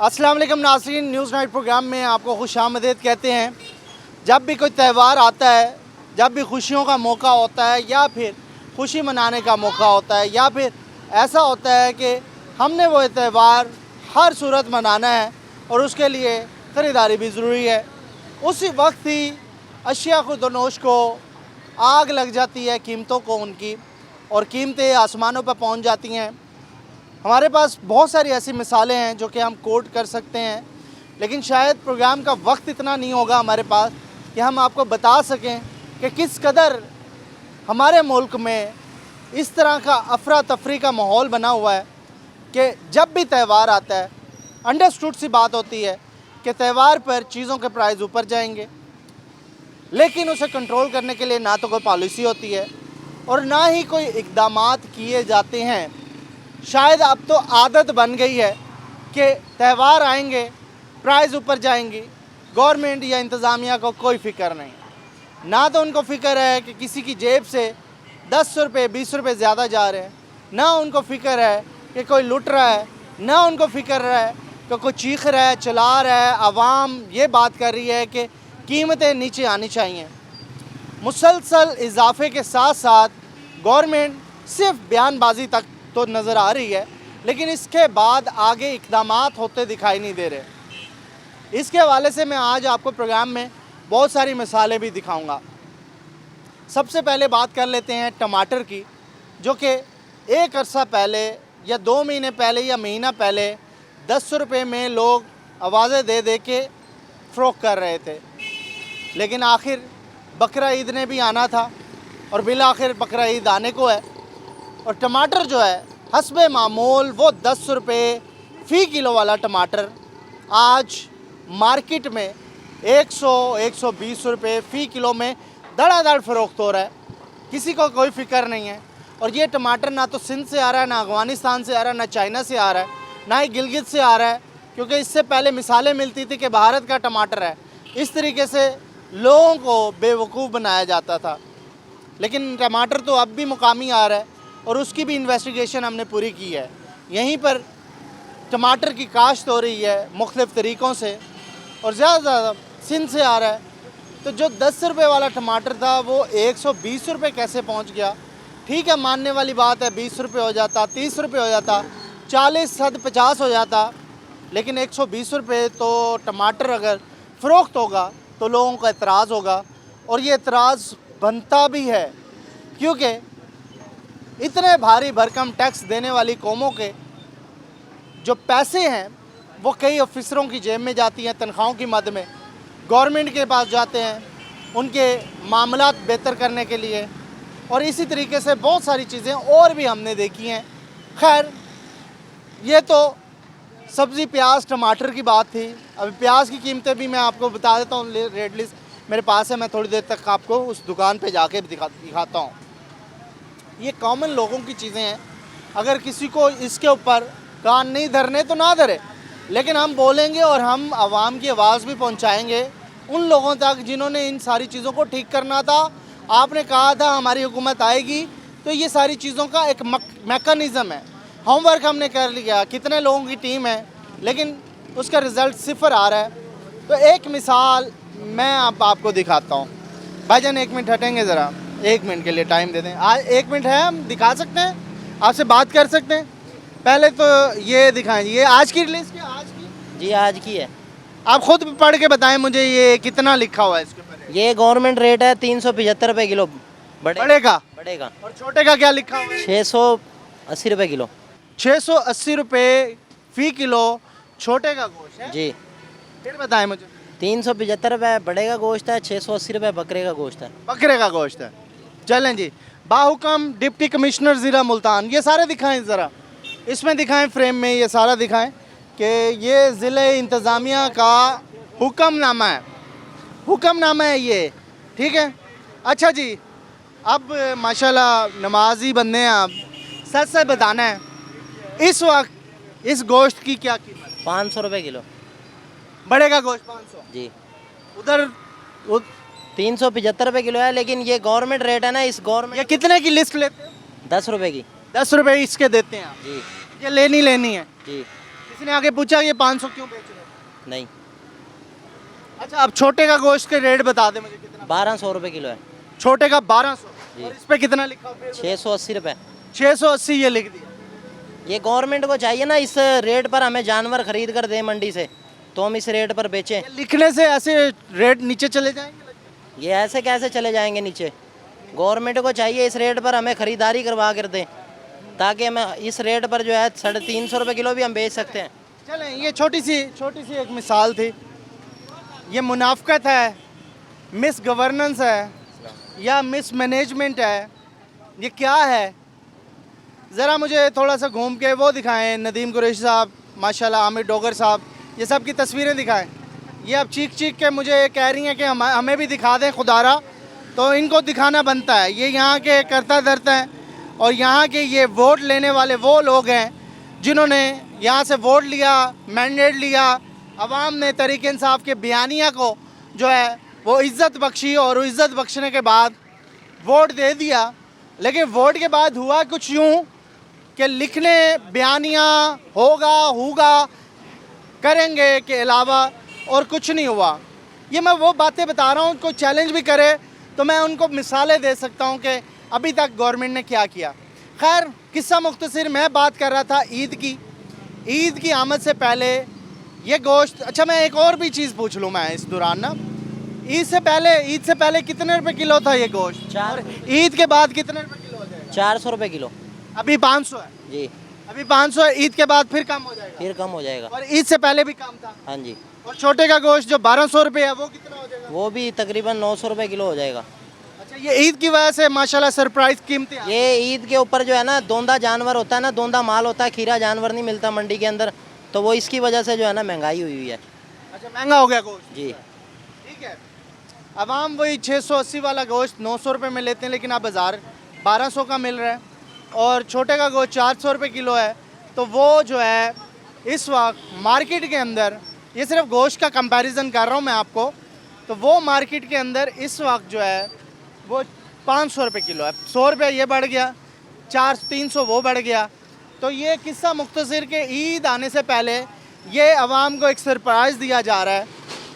अस्सलाम वालेकुम नाज़रीन, न्यूज़ नाइट प्रोग्राम में आपको खुशामदीद कहते हैं। जब भी कोई त्यौहार आता है, जब भी खुशियों का मौका होता है या फिर खुशी मनाने का मौका होता है या फिर ऐसा होता है कि हमने वो त्यौहार हर सूरत मनाना है और उसके लिए ख़रीदारी भी ज़रूरी है, उसी वक्त ही अशिया खुर्दनोश को आग लग जाती है कीमतों को उनकी, और कीमतें आसमानों पर पहुंच जाती हैं। हमारे पास बहुत सारी ऐसी मिसालें हैं जो कि हम कोट कर सकते हैं, लेकिन शायद प्रोग्राम का वक्त इतना नहीं होगा हमारे पास कि हम आपको बता सकें कि किस कदर हमारे मुल्क में इस तरह का अफरा तफरी का माहौल बना हुआ है कि जब भी त्यौहार आता है अंडरस्टूड सी बात होती है कि त्यौहार पर चीज़ों के प्राइस ऊपर जाएंगे, लेकिन उसे कंट्रोल करने के लिए ना तो कोई पॉलिसी होती है और ना ही कोई इक़दामात किए जाते हैं। शायद अब तो आदत बन गई है कि त्यौहार आएंगे, प्राइस ऊपर जाएंगी, गवर्नमेंट या इंतज़ामिया को कोई फ़िक्र नहीं। ना तो उनको फ़िक्र है कि किसी की जेब से 10 रुपये 20 रुपये ज़्यादा जा रहे हैं, ना उनको फ़िक्र है कि कोई लुट रहा है, ना उनको फ़िक्र है कि कोई चीख रहा है, चिल्ला रहा है। आवाम ये बात कर रही है कि कीमतें नीचे आनी चाहिए। मुसलसल इजाफे के साथ साथ गवर्नमेंट सिर्फ बयानबाजी तक तो नज़र आ रही है, लेकिन इसके बाद आगे इक़दामात होते दिखाई नहीं दे रहे। इसके हवाले से मैं आज आपको प्रोग्राम में बहुत सारी मिसालें भी दिखाऊंगा। सबसे पहले बात कर लेते हैं टमाटर की, जो कि एक अरसा पहले या 2 महीने पहले या महीना पहले 10 रुपये में लोग आवाज़ें दे दे के फ़रोख्त कर रहे थे, लेकिन आखिर बकरा ईद ने भी आना था और बिल आखिर बकरा ईद आने को है, और टमाटर जो है हस्बे मामूल वो 10 रुपये फ़ी किलो वाला टमाटर आज मार्केट में 100-120 रुपये फ़ी किलो में धड़ाधड़ फ़रोख्त हो रहा है। किसी को कोई फ़िक्र नहीं है। और ये टमाटर ना तो सिंध से आ रहा है, ना अफ़गानिस्तान से आ रहा है, ना चाइना से आ रहा है, ना ही गिलगित से आ रहा है, क्योंकि इससे पहले मिसालें मिलती थी कि भारत का टमाटर है। इस तरीके से लोगों को बेवकूफ़ बनाया जाता था, लेकिन टमाटर तो अब भी मुकामी आ रहा है और उसकी भी इन्वेस्टिगेशन हमने पूरी की है। यहीं पर टमाटर की काश्त हो रही है मुख्तलिफ़ तरीक़ों से, और ज़्यादा सिंध से आ रहा है। तो जो 10 रुपये वाला टमाटर था वो 120 रुपये कैसे पहुंच गया? ठीक है, मानने वाली बात है, 20 रुपये हो जाता, 30 रुपये हो जाता, 40 हद 50 हो जाता, लेकिन 120 रुपये तो टमाटर अगर फ़रोख्त होगा तो लोगों का एतराज़ होगा, और ये एतराज़ बनता भी है, क्योंकि इतने भारी भरकम टैक्स देने वाली कौमों के जो पैसे हैं वो कई ऑफिसरों की जेब में जाती हैं, तनख्वाहों की मद में गवर्नमेंट के पास जाते हैं उनके मामलात बेहतर करने के लिए, और इसी तरीके से बहुत सारी चीज़ें और भी हमने देखी हैं। खैर, ये तो सब्ज़ी प्याज टमाटर की बात थी। अभी प्याज की कीमतें भी मैं आपको बता देता हूँ, रेट लिस्ट मेरे पास है, मैं थोड़ी देर तक आपको उस दुकान पे जाके दिखाता हूँ। ये कॉमन लोगों की चीज़ें हैं, अगर किसी को इसके ऊपर कान नहीं धरने तो ना धरे, लेकिन हम बोलेंगे और हम आवाम की आवाज़ भी पहुँचाएँगे उन लोगों तक जिन्होंने इन सारी चीज़ों को ठीक करना था। आपने कहा था हमारी हुकूमत आएगी तो ये सारी चीज़ों का एक मैकेनिज़्म है। होमवर्क हमने कर लिया, कितने लोगों की टीम है, लेकिन उसका रिज़ल्ट सिफर आ रहा है। तो एक मिसाल मैं आपको दिखाता हूँ। भाईजान 1 मिनट हटेंगे ज़रा, 1 मिनट के लिए टाइम दे दें। आज 1 मिनट है, हम दिखा सकते हैं, आपसे बात कर सकते हैं। पहले तो ये दिखाएं, ये आज की रिलीज़ की? आज की जी, आज की है। आप खुद पढ़ के बताएं मुझे, ये कितना लिखा हुआ है इसके ऊपर? ये गवर्नमेंट रेट है 375 रुपये किलो बड़े का। और छोटे का क्या लिखा हुआ है? 680 रुपये किलो। 680 रुपये फ़ी किलो छोटे का गोश्त है जी। फिर बताएं मुझे। 375 रुपये बड़े का गोश्त है, 680 रुपये बकरे का गोश्त है। बकरे का गोश्त है। चलें जी, बाहुकम डिप्टी कमिश्नर ज़िला मुल्तान, ये सारे दिखाएं ज़रा, इसमें दिखाएं, फ्रेम में ये सारा दिखाएं कि ये ज़िले इंतज़ामिया का हुक्मनामा है। हुक्मनामा है ये, ठीक है। अच्छा जी, अब माशाल्लाह नमाजी बंदे हैं आप, सच सच बताना है, इस वक्त इस गोश्त की क्या कीमत? 500 रुपये किलो। बड़े का गोश्त 500 जी। उधर 375 रुपये किलो है, लेकिन ये गवर्नमेंट रेट है ना, इस गवर्नमेंट। ये कितने की लिस्ट लेते हैं? 10 रुपये की। 10 रुपये इसके देते हैं आप? जी। ये लेनी है जी। किसी ने आगे पूछा ये 500 क्यों बेच नहीं। अच्छा, अब छोटे का गोश्त के रेट बता दे मुझे कितना। 1200 रुपये किलो है। छोटे का 1200 जी। और इस पे कितना लिखा हुआ है? 680 रुपये। 680 ये लिख दिया। ये गवर्नमेंट को चाहिए ना इस रेट पर हमें जानवर खरीद कर दें मंडी से, तो हम इस रेट पर बेचें। ये लिखने से ऐसे रेट नीचे चले जाएंगे। ये ऐसे कैसे चले जाएंगे नीचे? गवर्नमेंट को चाहिए इस रेट पर हमें ख़रीदारी करवा कर दें, ताकि हम इस रेट पर जो है 350 रुपये किलो भी हम बेच सकते हैं। चलें, ये छोटी सी एक मिसाल थी। ये मुनाफकत है, मिस गवर्नेंस है या मिस मैनेजमेंट है, ये क्या है? ज़रा मुझे थोड़ा सा घूम के वो दिखाएं, नदीम कुरैशी साहब, माशाल्लाह, आमिर डोगर साहब, ये सब की तस्वीरें दिखाएं। ये अब चीख के मुझे कह रही हैं कि हमें भी दिखा दें खुदारा, तो इनको दिखाना बनता है। ये यहाँ के करता धरता हैं और यहाँ के ये वोट लेने वाले वो लोग हैं जिन्होंने यहाँ से वोट लिया, मैंडेट लिया, अवाम ने तहरीक इंसाफ के बयानिया को जो है वो इज़्ज़त बख्शी और इज़्ज़त बख्शने के बाद वोट दे दिया। लेकिन वोट के बाद हुआ कुछ यूँ कि लिखने बयानिया होगा करेंगे के अलावा और कुछ नहीं हुआ। ये मैं वो बातें बता रहा हूँ, कोई चैलेंज भी करे तो मैं उनको मिसालें दे सकता हूँ कि अभी तक गवर्नमेंट ने क्या किया। खैर, किस्सा मुख्तसर मैं बात कर रहा था ईद की आमद से पहले ये गोश्त। अच्छा, मैं एक और भी चीज़ पूछ लूँ मैं इस दौरान ना, ईद से पहले कितने रुपए किलो था ये गोश्त? और ईद के बाद कितने रुपए किलो हो जाएगा? 400 रुपये किलो। अभी 500 है जी। अभी 500 है, ईद के बाद फिर कम हो जाएगा? फिर कम हो जाएगा। और ईद से पहले भी कम था? हाँ जी। और छोटे का गोश्त जो 1200 रुपये है वो कितना हो जाएगा? वो भी तकरीबन 900 रुपये किलो हो जाएगा। अच्छा, ये ईद की वजह से माशाल्लाह सरप्राइज कीमतें हैं। ये ईद के ऊपर जो है ना दोंदा जानवर होता है ना, दोंदा माल होता है, खीरा जानवर नहीं मिलता मंडी के अंदर, तो वो इसकी वजह से जो है ना महंगाई हुई है। अच्छा, महंगा हो गया गोश्त। जी। ठीक है, अवाम वही 680 वाला गोश्त 900 रुपये में लेते हैं, लेकिन अब बाज़ार 1200 का मिल रहा है और छोटे का गोश्त 400 रुपये किलो है। तो वो जो है इस वक्त मार्केट के अंदर, ये सिर्फ गोश्त का कंपैरिजन कर रहा हूँ मैं आपको, तो वो मार्केट के अंदर इस वक्त जो है वो 500 रुपये किलो है। 100 रुपये ये बढ़ गया, 300 वो बढ़ गया। तो ये किस्सा मुख्तसर के ईद आने से पहले ये अवाम को एक सरप्राइज़ दिया जा रहा है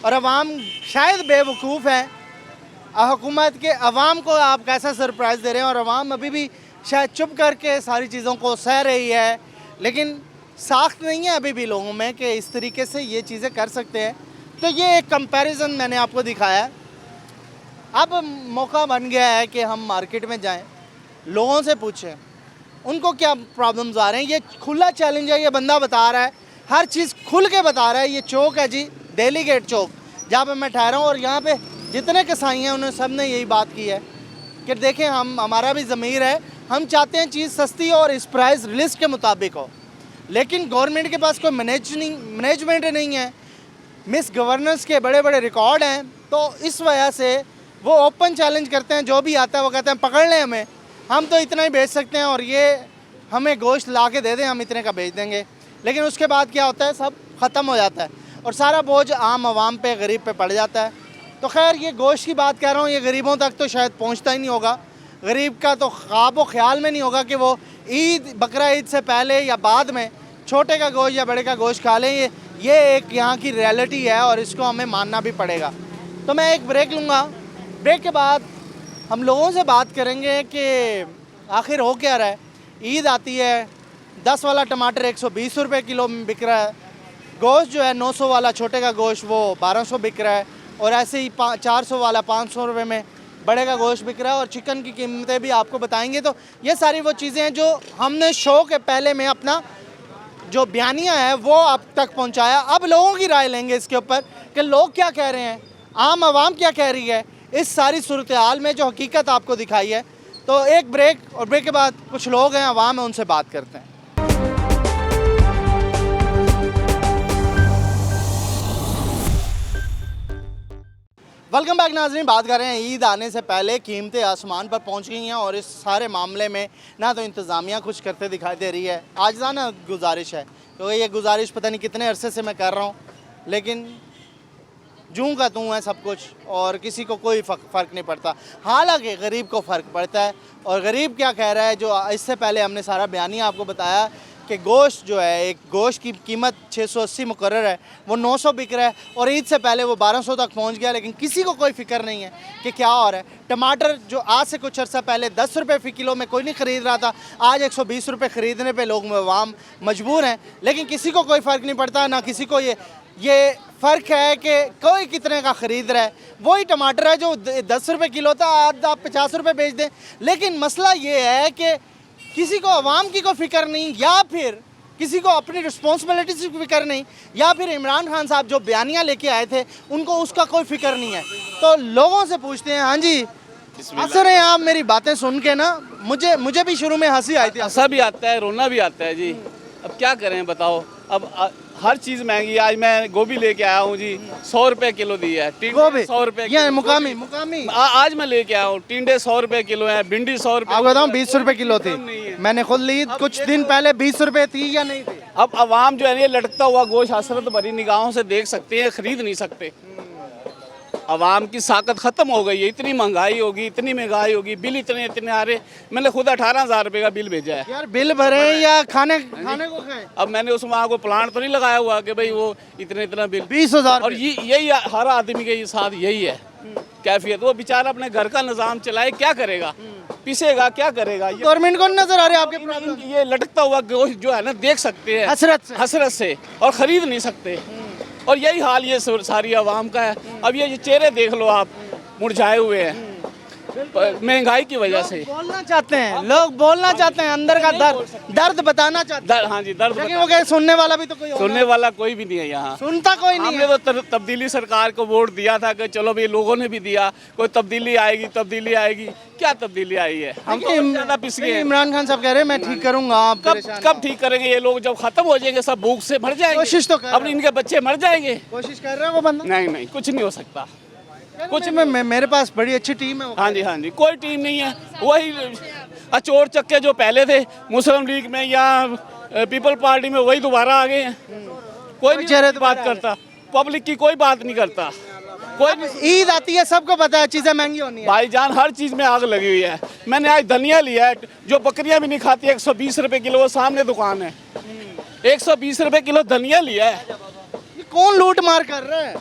और अवाम शायद बेवकूफ़ है। हुकूमत के अवाम को आप कैसा सरप्राइज़ दे रहे हैं और अवाम अभी भी शायद चुप करके सारी चीज़ों को सह रही है, लेकिन साख्त नहीं है अभी भी लोगों में कि इस तरीके से ये चीज़ें कर सकते हैं। तो ये एक कंपैरिजन मैंने आपको दिखाया है। अब मौका बन गया है कि हम मार्केट में जाएं, लोगों से पूछें उनको क्या प्रॉब्लम्स आ रहे हैं। ये खुला चैलेंज है, ये बंदा बता रहा है, हर चीज़ खुल के बता रहा है। ये चौक है जी, दिल्ली गेट चौक, जहाँ पे मैं ठहरा हूँ, और यहाँ पे जितने कसाई हैं उन्होंने सब ने यही बात की है कि देखें, हमारा भी ज़मीर है, हम चाहते हैं चीज़ सस्ती और इस प्राइस लिस्ट के मुताबिक हो, लेकिन गवर्नमेंट के पास कोई मैनेजमेंट नहीं है, मिस गवर्नेंस के बड़े बड़े रिकॉर्ड हैं। तो इस वजह से वो ओपन चैलेंज करते हैं, जो भी आता है वो कहते हैं पकड़ लें हमें, हम तो इतना ही बेच सकते हैं और ये हमें गोश्त ला के दे दें, हम इतने का बेच देंगे। लेकिन उसके बाद क्या होता है, सब ख़त्म हो जाता है और सारा बोझ आम आवाम पे, गरीब पे पड़ जाता है। तो खैर, ये गोश्त की बात कर रहा हूँ, ये गरीबों तक तो शायद पहुँचता ही नहीं होगा। गरीब का तो ख्वाब व ख्याल में नहीं होगा कि वो बकरा ईद से पहले या बाद में छोटे का गोश्त या बड़े का गोश्त खा लें। ये एक यहाँ की रियलिटी है और इसको हमें मानना भी पड़ेगा। तो मैं एक ब्रेक लूँगा, ब्रेक के बाद हम लोगों से बात करेंगे कि आखिर हो क्या रहा है। ईद आती है, 10 वाला टमाटर 120 रुपये किलो में बिक रहा है, गोश्त जो है 900 वाला छोटे का गोश्त वो 1200 बिक रहा है, और ऐसे ही 400 वाला 500 रुपये में बड़े का गोश्त बिक रहा है। और चिकन की कीमतें भी आपको बताएंगे। तो ये सारी वो चीज़ें हैं जो हमने शो के पहले में अपना जो बयानिया है वो आप तक पहुंचाया। अब लोगों की राय लेंगे इसके ऊपर कि लोग क्या कह रहे हैं, आम आवाम क्या कह रही है इस सारी सूरत हाल में जो हकीकत आपको दिखाई है। तो एक ब्रेक, और ब्रेक के बाद कुछ लोग हैं आवाम है, उनसे बात करते हैं। वेलकम बैक नाज़रीन, बात कर रहे हैं ईद आने से पहले कीमतें आसमान पर पहुंच गई हैं और इस सारे मामले में ना तो इंतज़ामिया कुछ करते दिखाई दे रही है। आजिज़ाना गुजारिश है, क्योंकि ये गुजारिश पता नहीं कितने अरसे से मैं कर रहा हूँ, लेकिन जूँ का तूँ है सब कुछ और किसी को कोई फ़र्क नहीं पड़ता। हालांकि गरीब को फ़र्क पड़ता है। और गरीब क्या कह रहा है, जो इससे पहले हमने सारा बयानिया आपको बताया कि गोश्त जो है, एक गोश्त की कीमत 680 मुकर्रर है, वो 900 बिक रहा है और ईद से पहले वो 1200 तक पहुंच गया, लेकिन किसी को कोई फिक्र नहीं है कि क्या हो रहा है। टमाटर जो आज से कुछ अर्सा पहले 10 रुपये फ़ी किलो में कोई नहीं ख़रीद रहा था, आज 120 रुपये ख़रीदने पे लोग आवाम मजबूर हैं, लेकिन किसी को कोई फ़र्क नहीं पड़ता, ना किसी को ये फ़र्क है कि कोई कितने का ख़रीद रहा है। वही टमाटर है जो 10 रुपये किलो था, आज आप 50 रुपये बेच दें। लेकिन मसला ये है कि किसी को आवाम की कोई फ़िक्र नहीं, या फिर किसी को अपनी रिस्पॉन्सिबिलिटी की फ़िक्र नहीं, या फिर इमरान खान साहब जो बयानियाँ लेके आए थे उनको उसका कोई फ़िक्र नहीं है। तो लोगों से पूछते हैं, हाँ जी हंस रहे हैं आप मेरी बातें सुन के ना? मुझे भी शुरू में हंसी आई थी। हंसा भी आता है, रोना भी आता है जी। अब क्या करें बताओ, अब हर चीज़ महंगी। आज मैं गोभी लेके आया हूँ जी, 100 रुपये किलो दी है। गोभी 100 रुपये ये मुकामी आज मैं लेके आया हूँ। टिंडे 100 रुपये किलो है, भिंडी 100 रुपये। आपको बताऊँ 20 रुपये किलो थी, मैंने खुद ली कुछ दिन पहले। 20 रुपये थी या नहीं थी? अब आवाम जो है ये लटकता हुआ गोश्त हसरत भरी निगाहों से देख सकते हैं, खरीद नहीं सकते। आवाम की साकत ख़त्म हो गई है। इतनी महंगाई होगी, इतनी महंगाई होगी, बिल इतने आ रहे। मैंने खुद 18,000 रुपये का बिल भेजा है यार। बिल भरे या खाने को खाए? अब मैंने उस वहाँ को प्लांट तो नहीं लगाया हुआ कि भाई वो इतना बिल 20,000। और यही हर आदमी के साथ यही है कैफियत। वो बेचारा अपने घर का निज़ाम चलाए, क्या करेगा? पीसेगा, क्या करेगा? गवर्नमेंट को नजर आ रहे हैं आपके प्रॉब्लम? ये लटकता हुआ गोश्त जो है ना, देख सकते हैं हसरत से और ख़रीद नहीं सकते। और यही हाल ये सारी आवाम का है। अब ये चेहरे देख लो आप, मुरझाए हुए हैं महंगाई की वजह से। बोलना चाहते हैं लोग, बोलना चाहते हैं, अंदर का दर्द बताना चाहते हैं। हाँ जी, दर्द। लेकिन वो कहे सुनने वाला भी तो कोई होगा। सुनने वाला कोई भी नहीं है यहाँ, सुनता कोई नहीं है। हमने तो तब्दीली सरकार को वोट दिया था कि चलो भाई, लोगों ने भी दिया, कोई तब्दीली आएगी। क्या तब्दीली आई है? हम तो ज्यादा पिस गए। इमरान खान साहब कह रहे हैं मैं ठीक करूंगा। आप कब ठीक करेंगे? ये लोग जब खत्म हो जाएंगे, सब भूख से मर जाएंगे। कोशिश तो कर, अब इनके बच्चे मर जाएंगे। कोशिश कर रहे हैं वो बंदा। नहीं, कुछ नहीं हो सकता। कुछ मेरे पास बड़ी अच्छी टीम है। हाँ जी, कोई टीम नहीं है। वही अचोर चक्के जो पहले थे मुस्लिम लीग में या पीपल पार्टी में, वही दोबारा आ गए हैं। कोई नहीं बात करता, पब्लिक की कोई बात नहीं करता। कोई ईद आती है, सबको पता है चीजें महंगी होनी है। भाईजान हर चीज में आग लगी हुई है। मैंने आज धनिया लिया है, जो बकरियां भी नहीं खाती, 120 रुपए किलो। वो सामने दुकान है, 120 रुपए किलो धनिया लिया है। ये कौन लूट मार कर रहा है?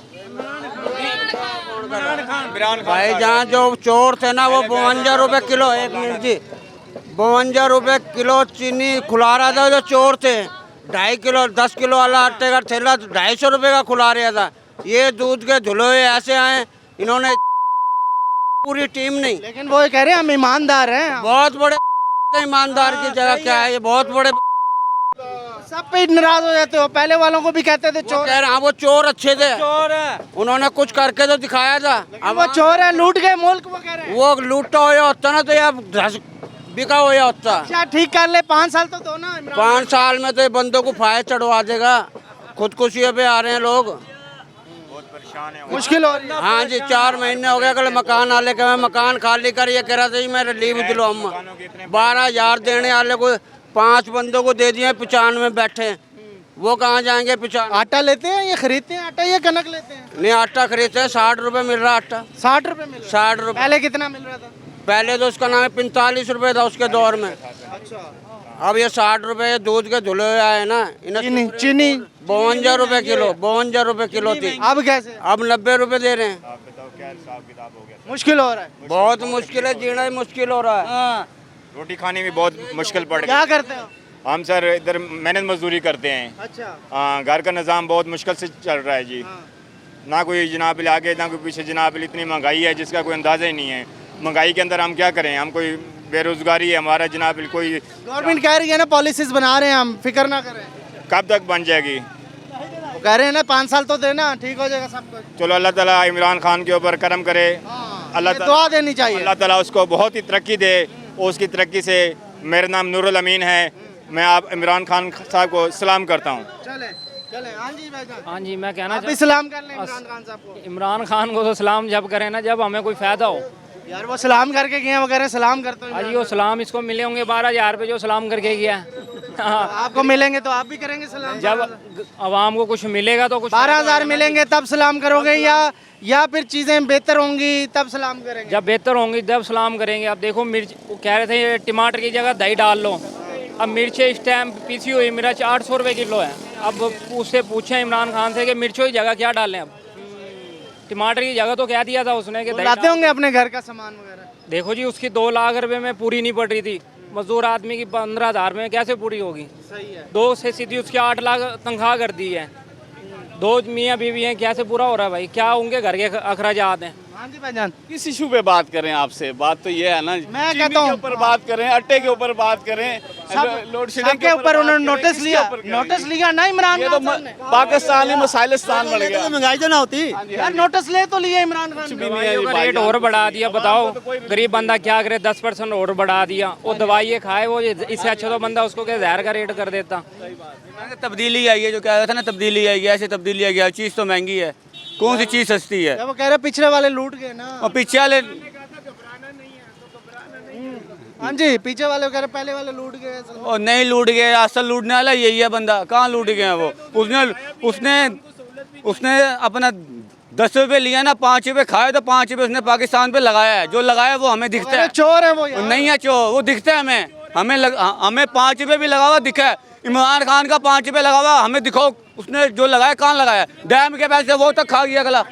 भाईजान जो चोर थे ना, वो 52 रुपए किलो, 1 मिनट जी, 52 रुपए किलो चीनी खुला रहा था। जो चोर थे 2.5 किलो 10 किलो वाला आटे का ठेला 250 रुपए का खुला रहा था। ये दूध के धुलोए ऐसे आए, इन्होंने पूरी टीम नहीं। लेकिन वो कह रहे हैं हम ईमानदार हैं। बहुत बड़े ईमानदार की जगह क्या है? ये बहुत बड़े सब पे नाराज हो जाते हो। पहले वालों को भी कहते थे चोर। कह रहे हैं वो चोर अच्छे थे, चोर है, उन्होंने कुछ करके तो दिखाया था। अब वो चोर है, लूट गए मुल्क। वो कह रहे हैं वो लूटा हुआ होता ना तो ये बिका हुआ होता। अच्छा ठीक कर ले, 5 साल तो दो ना। 5 साल में तो ये बंदों को फायदा चढ़वा देगा। खुदकुशियों पे आ रहे हैं लोग, मुश्किल हो रही है। हाँ जी, 4 महीने हो गए। कल मकान वाले के मैं मकान खाली कर, ये कह रहा था जी मैं लीव दिलो। हम 12,000 देने वाले को 5 बंदों को दे दिए, 95 में बैठे। वो कहाँ जाएंगे 95? आटा लेते हैं, ये खरीदते हैं आटा, या कनक लेते हैं? नहीं, आटा खरीदते हैं। 60 रुपए मिल रहा आटा। 60 रुपए मिल रहा है। 60 रुपए। पहले कितना मिल रहा था? पहले तो उसका नाम 45 रुपए था उसके दौर में। अच्छा। अब ये 60 रुपए दूध के धुले हुए आए ना। चीनी 52 रुपए किलो, 52 रुपए किलो थी। अब कैसे? अब 90 रुपए दे रहे हैं। मुश्किल हो रहा है। बहुत मुश्किल है, जीना ही मुश्किल हो रहा है। रोटी खाने में बहुत मुश्किल पड़ गई। क्या करते हो? हम सर इधर मेहनत मजदूरी करते हैं। अच्छा। घर का निज़ाम बहुत मुश्किल से चल रहा है जी। ना कोई जनाब आगे ना कोई पीछे। जनाब इतनी महंगाई है जिसका कोई अंदाज़ा ही नहीं है। महंगाई के अंदर हम क्या करें? हम कोई बेरोज़गारी है हमारा जनाब। कोई गवर्नमेंट कह रही है ना, पॉलिसीज बना रहे हैं हम, फिक्र ना करें। कब तक बन जाएगी? वो कह रहे हैं ना 5 साल तो देना, ठीक हो जाएगा सब कुछ। चलो अल्लाह ताला इमरान खान के ऊपर करम करे। अल्लाह ताला दुआ देनी चाहिए। अल्लाह ताला उसको बहुत ही तरक्की दे। और उसकी तरक्की से मेरा नाम नूरुल अमीन है। मैं आप इमरान खान साहब को सलाम करता हूँ। चले हाँ जी भाईजान। हाँ जी, मैं कहना आप भी सलाम कर लें इमरान खान साहब को। इमरान खान को तो सलाम जब करें ना, जब हमें कोई फ़ायदा हो। यार वो सलाम करके गए हैं, वो कह रहे हैं सलाम करते हो। अजी वो सलाम इसको मिले होंगे 12,000 रुपये जो सलाम करके गया। आपको मिलेंगे तो आप भी करेंगे सलाम? जब आवाम को कुछ मिलेगा तो कुछ 12,000 मिलेंगे तब सलाम करोगे, या फिर चीज़ें बेहतर होंगी तब सलाम करेंगे? जब बेहतर होंगी तब सलाम करेंगे। अब देखो मिर्च, वो कह रहे थे टमाटर की जगह दही डाल लो, अब मिर्चें इस टाइम पीसी हुई मिर्च 800 रुपये किलो है। अब उससे पूछें इमरान खान से कि मिर्चों की जगह क्या डालें, अब टमाटर की जगह तो क्या दिया था उसने कि वो लाते होंगे अपने घर का सामान वगैरह। देखो जी, उसकी 2 लाख रुपए में पूरी नहीं पड़ रही थी, मजदूर आदमी की 15,000 में कैसे पूरी होगी। सही है। 2 से सीधी उसकी 8 लाख तनख्वाह कर दी है। 2 मियाँ बीवी हैं, कैसे पूरा हो रहा है भाई, क्या उनके घर के अखराजात हैं। हाँ जी भाईजान, किस इशू पे बात करें आपसे? बात तो ये है ना, मैं चीनी कहता हूँ के ऊपर बात करें, आटे के ऊपर बात करें, लोड शेडिंग सबके ऊपर उन्होंने बात करें, नोटिस किसके लिया, ऊपर करें? नोटिस लिया ना इमरान ये तो खान साहब ने। पाकिस्तानी मसाइलिस्तान बन गया। महंगाई तो ना होती। यार नोटिस ले तो लिया इमरान खान ने। दवाइयों का रेट और बढ़ा दिया, बताओ गरीब बंदा क्या करे, 10% और बढ़ा दिया। वो दवाई खाए, वो इससे अच्छा तो बंदा उसको क्या जहर का रेट कर देता। तब्दीली आई है, जो कह रहा था ना तब्दीली आई है, ऐसे तब्दीली आई है। चीज़ तो महंगी है, कौन सी चीज़ सस्ती है? क्या वो कह रहे पिछले वाले लूट गए ना। और पीछे वाले हाँ जी, पीछे वाले कह रहे पहले वाले लूट गए। और नहीं लूट गए, असल लूटने वाला यही है बंदा। कहाँ लूट गए हैं वो? उसने अपना 10 रुपये लिया ना, 5 रुपये खाए तो 5 रुपये उसने पाकिस्तान पे लगाया है। जो लगाया वो हमें दिखता है। चोर है वो यार। नहीं है चोर, वो दिखता है हमें 5 रुपये भी लगा हुआ दिखा है। इमरान खान का 5 रुपये लगा हुआ हमें दिखाओ, उसने जो लगाया कहाँ लगाया? डैम के पैसे वो तक खा गया अगला।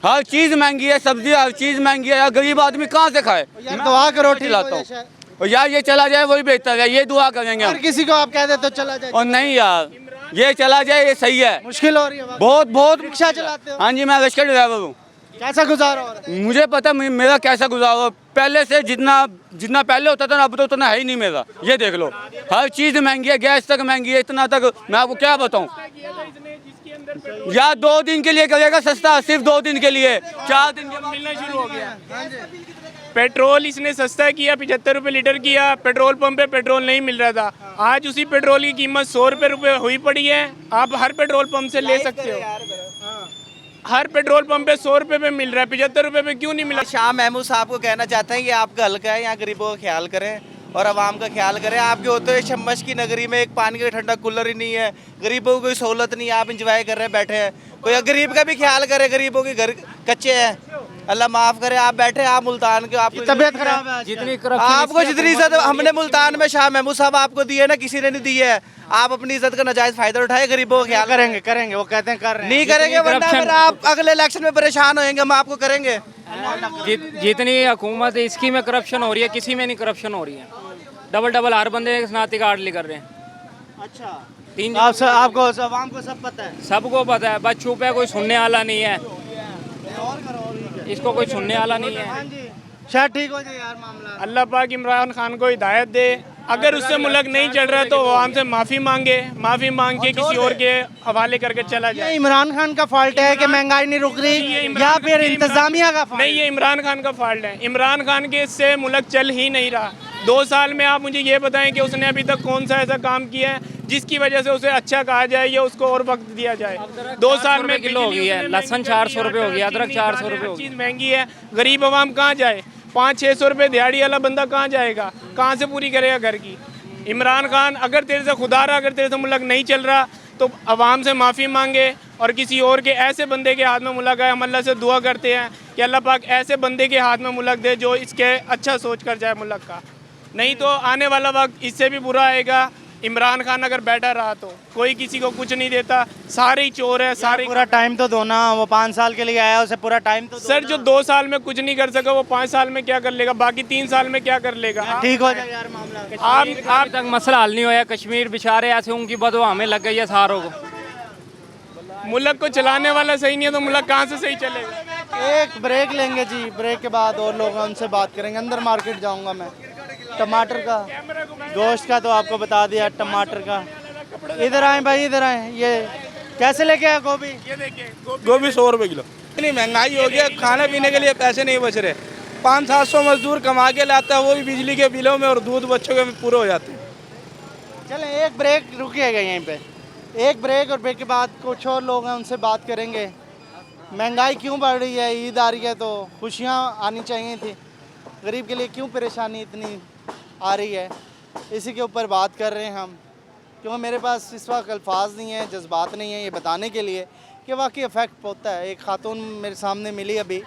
हर चीज़ महंगी है, सब्जी हर चीज़ महंगी है यार, गरीब आदमी कहाँ से खाए? यार दुआ करो, ठीक चलाता हो जाए हूँ और यार ये चला जाए वही बेहतर है, ये दुआ करेंगे हर हम। किसी को आप कह दे तो चला जाए। और नहीं यार, ये चला जाए ये सही है। मुश्किल हो रही है बहुत रिक्शा चलाते हो? हाँ जी, मैं रिक्शा ड्राइवर हूँ। कैसा गुजारा हो रहा है? मुझे पता मेरा कैसा गुजारा, पहले से जितना पहले होता था ना, अब तो उतना है ही नहीं मेरा। ये देख लो, हर चीज़ महंगी है, गैस तक महंगी है, इतना तक मैं आपको क्या बताऊँ। या 2 दिन के लिए करेगा सस्ता, सिर्फ 2 दिन के लिए, 4 दिन के बाद मिलना शुरू हो गया। पेट्रोल इसने सस्ता किया, 75 रुपये लीटर किया। पेट्रोल पंप पे पेट्रोल नहीं मिल रहा था, आज उसी पेट्रोल की कीमत 100 रुपये हुई पड़ी है। आप हर पेट्रोल पंप से ले सकते हो, हर पेट्रोल पंप पे 100 रुपये पे मिल रहा है, 75 रुपये पे क्यों नहीं मिला? शाह महमूद साहब को कहना चाहते हैं कि आपका हल्का है, यहाँ गरीबों का ख्याल करें और आवाम का ख्याल करें। आपके होते हुए शम्मश की नगरी में एक पानी का ठंडा कूलर ही नहीं है, गरीबों को कोई सहूलत नहीं है, आप इंजॉय कर रहे हैं, बैठे हैं। कोई गरीब का भी ख्याल करे, गरीबों के घर कच्चे हैं, अल्लाह माफ़ करे। आप बैठे, आप मुल्तान के, आपकी तबीयत खराब है आज। जितनी आपको जितनी इज्जत हमने मुल्तान में शाह महमूद साहब आपको दी है ना, किसी ने नहीं दी है। आप अपनी इज्जत का नाजायज फायदा उठाए, गरीबों का ख्याल करेंगे वो कहते हैं कर रहे हैं। नहीं करेंगे, वरना फिर आप अगले इलेक्शन में परेशान होएंगे, हम आपको करेंगे। जितनी हुकूमत है इसकी में करप्शन हो रही है, किसी में नहीं करप्शन हो रही है। डबल हर बंदे स्नाती कार्ड कर रहे हैं। अच्छा, 3 आपको आवाम को सब पता है। सबको पता है, बस चुप है, कोई सुनने वाला नहीं है, इसको कोई सुनने वाला नहीं है। हाँ जी, शायद ठीक हो जाए यार मामला। अल्लाह पाक इमरान खान को हिदायत दे, अगर उससे मुल्क नहीं चल रहा है तो वो हमसे माफ़ी मांगे, माफ़ी मांग के किसी और के हवाले करके चला ये जाए। इमरान खान का फॉल्ट है कि महंगाई नहीं रुक रही, या फिर इंतजामिया का फॉल्ट? नहीं, ये इमरान खान का फॉल्ट है। इमरान खान के से मुल्क चल ही नहीं रहा। 2 साल में आप मुझे ये बताएं कि उसने अभी तक कौन सा ऐसा काम किया है जिसकी वजह से उसे अच्छा कहा जाए या उसको और वक्त दिया जाए। 2 साल में किलो हो गई है, लहसुन 400 रुपये हो गया, अदरक 400 रुपये हो गई। चीज़ महंगी है, गरीब आवाम कहाँ जाए? 500-600 रुपये दिहाड़ी वाला बंदा कहाँ जाएगा, कहाँ से पूरी करेगा घर की? इमरान खान, अगर तेरे से खुदा रहा, अगर तेरे से मुल्क नहीं चल रहा तो आवाम से माफ़ी मांगे और किसी और के ऐसे बंदे के हाथ में मुल्क आए। हम अल्लाह से दुआ करते हैं कि अल्लाह पाक ऐसे बंदे के हाथ में मुल्क दे जो इसके अच्छा सोच कर जाए मुल्क का। नहीं तो आने वाला वक्त इससे भी बुरा आएगा। इमरान खान अगर बैठा रहा तो कोई किसी को कुछ नहीं देता, सारे ही चोर है, सारे। पूरा टाइम तो दो ना, वो 5 साल के लिए आया, उसे पूरा टाइम तो दो सर ना। जो 2 साल में कुछ नहीं कर सका वो 5 साल में क्या कर लेगा, बाकी 3 साल में क्या कर लेगा? ठीक हो जाए यार मामला। आप तक मसला हल नहीं होया, कश्मीर बेचारे ऐसे उनकी बदवा हमें लग गई है सारों को। मुल्क को चलाने वाला सही नहीं है तो मुल्क कहाँ से सही चलेगा? एक ब्रेक लेंगे जी, ब्रेक के बाद और लोग उनसे बात करेंगे। अंदर मार्केट जाऊंगा मैं, टमाटर का, गोश्त का तो आपको बता दिया, टमाटर का। इधर आए भाई, इधर आए। ये कैसे लेके आए गोभी? ये देखिए गोभी 100 रुपये किलो। इतनी महंगाई हो गई है, खाने पीने के लिए पैसे नहीं बच रहे। 500-700 मजदूर कमा के लाता है, वो भी बिजली के बिलों में और दूध बच्चों के पूरे हो जाते हैं। चलें एक ब्रेक रुकिएगा यहीं पे, एक ब्रेक, और ब्रेक के बाद कुछ और लोग हैं उनसे बात करेंगे। महंगाई क्यों बढ़ रही है? ईद आ रही है तो खुशियाँ आनी चाहिए थी, गरीब के लिए क्यों परेशानी इतनी आ रही है, इसी के ऊपर बात कर रहे हैं हम। क्योंकि मेरे पास इस वक्त अल्फाज नहीं है, जज्बात नहीं है ये बताने के लिए कि वाकई इफ़ेक्ट होता है। एक खातून मेरे सामने मिली अभी,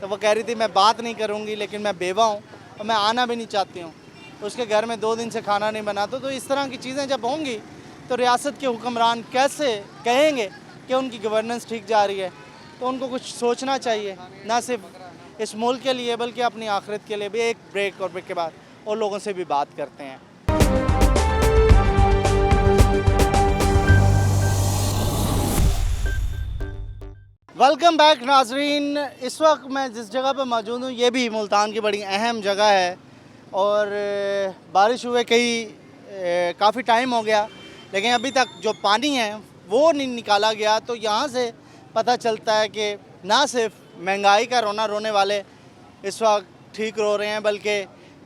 तो वो कह रही थी मैं बात नहीं करूँगी लेकिन मैं बेवा हूँ और मैं आना भी नहीं चाहती हूँ। उसके घर में 2 दिन से खाना नहीं बना। तो इस तरह की चीज़ें जब होंगी तो रियासत के हुक्मरान कैसे कहेंगे कि उनकी गवर्नेंस ठीक जा रही है। तो उनको कुछ सोचना चाहिए, ना सिर्फ इस मुल्क के लिए बल्कि अपनी आखिरत के लिए भी। एक ब्रेक और ब्रेक के बाद और लोगों से भी बात करते हैं। वेलकम बैक नाजरीन। इस वक्त मैं जिस जगह पर मौजूद हूँ ये भी मुल्तान की बड़ी अहम जगह है और बारिश हुए काफ़ी टाइम हो गया, लेकिन अभी तक जो पानी है वो नहीं निकाला गया। तो यहाँ से पता चलता है कि ना सिर्फ महंगाई का रोना रोने वाले इस वक्त ठीक रो रहे हैं, बल्कि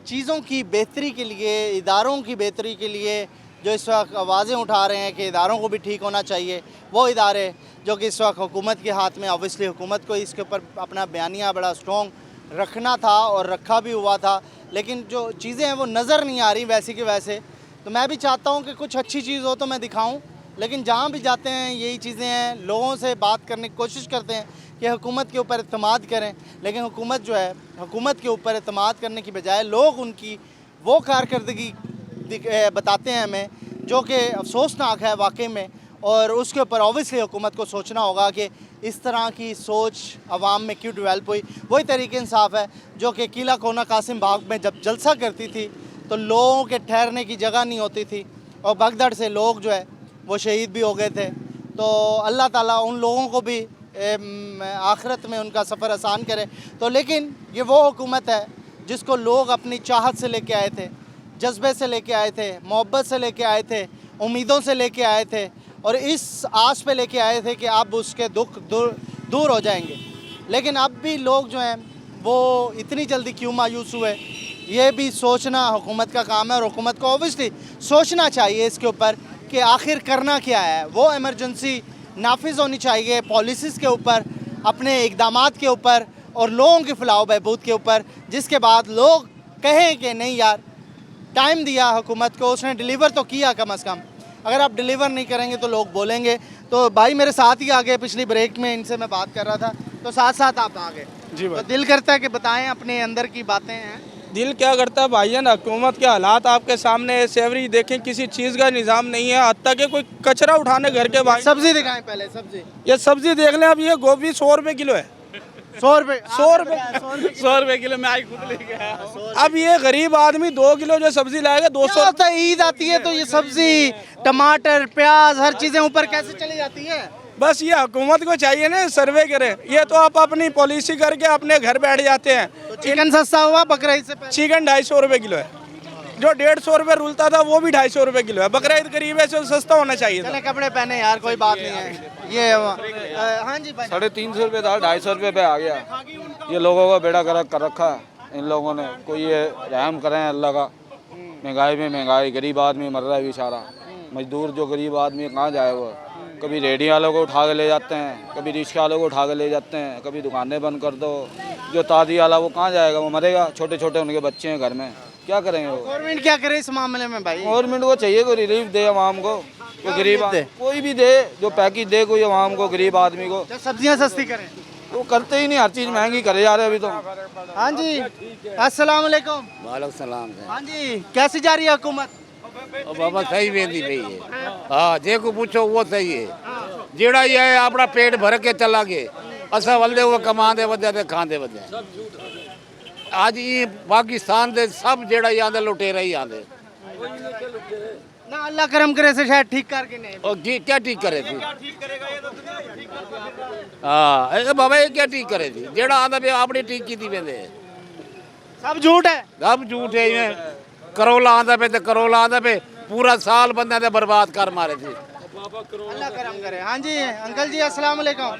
चीज़ों की बेहतरी के लिए, इदारों की बेहतरी के लिए जो इस वक्त आवाज़ें उठा रहे हैं कि इदारों को भी ठीक होना चाहिए। वो इदारे जो कि इस वक्त हुकूमत के हाथ में, ऑब्वियसली हुकूमत को इसके ऊपर अपना बयानिया बड़ा स्ट्रॉन्ग रखना था और रखा भी हुआ था, लेकिन जो चीज़ें हैं वो नज़र नहीं आ रही वैसे कि वैसे। तो मैं भी चाहता हूँ कि कुछ अच्छी चीज़ हो तो मैं दिखाऊँ, लेकिन जहाँ भी जाते हैं यही चीज़ें हैं। लोगों से बात करने की कोशिश करते हैं कि हुकूमत के ऊपर इत्मीद करें, लेकिन हुकूमत जो है, हुकूमत के ऊपर इत्मीद करने की बजाय लोग उनकी वो कारकर्दगी बताते हैं हमें जो कि अफसोसनाक है वाकई में। और उसके ऊपर ऑब्वियसली हुकूमत को सोचना होगा कि इस तरह की सोच आवाम में क्यों डेवलप हुई। वही तरीके इंसाफ है जो कि किला कोना कासिम बाग में जब जलसा करती थी तो लोगों के ठहरने की जगह नहीं होती थी और भगदड़ से लोग जो है वो शहीद भी हो गए थे। तो अल्लाह ताला उन लोगों को भी आखिरत में उनका सफ़र आसान करे। तो लेकिन ये वो हुकूमत है जिसको लोग अपनी चाहत से लेके आए थे, जज्बे से लेके आए थे, मोहब्बत से लेके आए थे, उम्मीदों से लेके आए थे और इस आस पे लेके आए थे कि अब उसके दुख दूर हो जाएंगे। लेकिन अब भी लोग जो हैं वो इतनी जल्दी क्यों मायूस हुए, ये भी सोचना हुकूमत का काम है। और हुकूमत को ऑब्वियसली सोचना चाहिए इसके ऊपर कि आखिर करना क्या है। वो इमरजेंसी नाफिज होनी चाहिए पॉलिसीज़ के ऊपर, अपने इकदामात के ऊपर और लोगों की फलाह बहबूद के ऊपर, जिसके बाद लोग कहें कि नहीं यार टाइम दिया हुकूमत को, उसने डिलीवर तो किया कम अज़ कम। अगर आप डिलीवर नहीं करेंगे तो लोग बोलेंगे। तो भाई मेरे साथ ही आ गए, पिछली ब्रेक में इनसे मैं बात कर रहा था तो साथ साथ आप आ गए जी भाई। तो दिल करता है कि बताएं अपने अंदर की बातें हैं। दिल क्या करता है भाईजान, हुकूमत के हालात आपके सामने, सेवरी देखें, किसी चीज़ का निज़ाम नहीं है। हत्ता के कोई कचरा उठाने घर के बाहर। सब्जी दिखाएं पहले, सब्जी ये सब्जी देख लें, अब ये गोभी 100 रुपये किलो है। 100 रुपये 100 रुपये किलो मैं आई खुद लेके आया। अब ये गरीब आदमी 2 किलो जो सब्जी लाएगा 200 होता है। ईद आती है तो ये सब्जी, टमाटर, प्याज, हर चीज़ें ऊपर कैसे चली जाती है। बस ये हुकूमत को चाहिए ना सर्वे करे। ये तो आप अपनी पॉलिसी करके अपने घर बैठ जाते हैं। तो चिकन सस्ता हुआ बकरा ईद से पहले। चिकन 250 रुपये किलो है, जो 150 रुपये रुलता था वो भी 250 रुपये किलो है। बकरा ईद करीब है, तो सस्ता होना चाहिए था। चले कपड़े पहने यार, कोई बात नहीं है। ये हाँ जी भाई, 350 रुपये था, 250 रुपये पे आ गया। ये लोगों का बेड़ा गर्क कर रखा है इन लोगों ने। कोई ये रहम करें अल्लाह का। महंगाई में महंगाई, गरीब आदमी मर रहा है बेचारा। मजदूर जो गरीब आदमी कहाँ जाए वो। कभी रेडी वालों को उठा के ले जाते हैं, कभी रिक्शा वालों को उठा के ले जाते हैं, कभी दुकानें बंद कर दो। जो तादी वाला वो कहाँ जाएगा, वो मरेगा। छोटे छोटे उनके बच्चे हैं घर में, क्या करेंगे वो। गवर्नमेंट क्या करे इस मामले में भाई। गवर्नमेंट को चाहिए कोई रिलीफ दे आवाम को, कोई गरीब कोई भी दे, जो पैकेज दे कोई आवाम को, गरीब आदमी को। सब्जियां सस्ती करें, वो करते ही नहीं, हर चीज़ महंगी करे जा रहे हैं अभी तो। हाँ जी, अस्सलाम वालेकुम। वालेकुम सलाम। हाँ जी, कैसी जा रही है हुकूमत। बाबा सही वेंदी पई है। हाँ जेको पूछो वो सही है। जेड़ा ये है अपना पेट भर के चला गए, असा वल्दे हुए कमांदे वदे ते खांदे वदे। आज ये पाकिस्तान दे सब जेड़ा ये आंदे लुटेरा ही आंदे ना। अल्लाह करम करे से शायद ठीक करके नहीं। और क्या ठीक करे थी। हाँ बाबा ये क्या ठीक करे थी। जेड़ा आंदा पे अपनी ठीक की थी वेंदे। सब झूठ है, सब झूठ है। ये करोला आंदा पे ते करोला आंदा पे पूरा साल बंदे ने बर्बाद कर मारे थे। अल्लाह करम करे। हाँ जी अंकल जी अस्सलाम वालेकुम,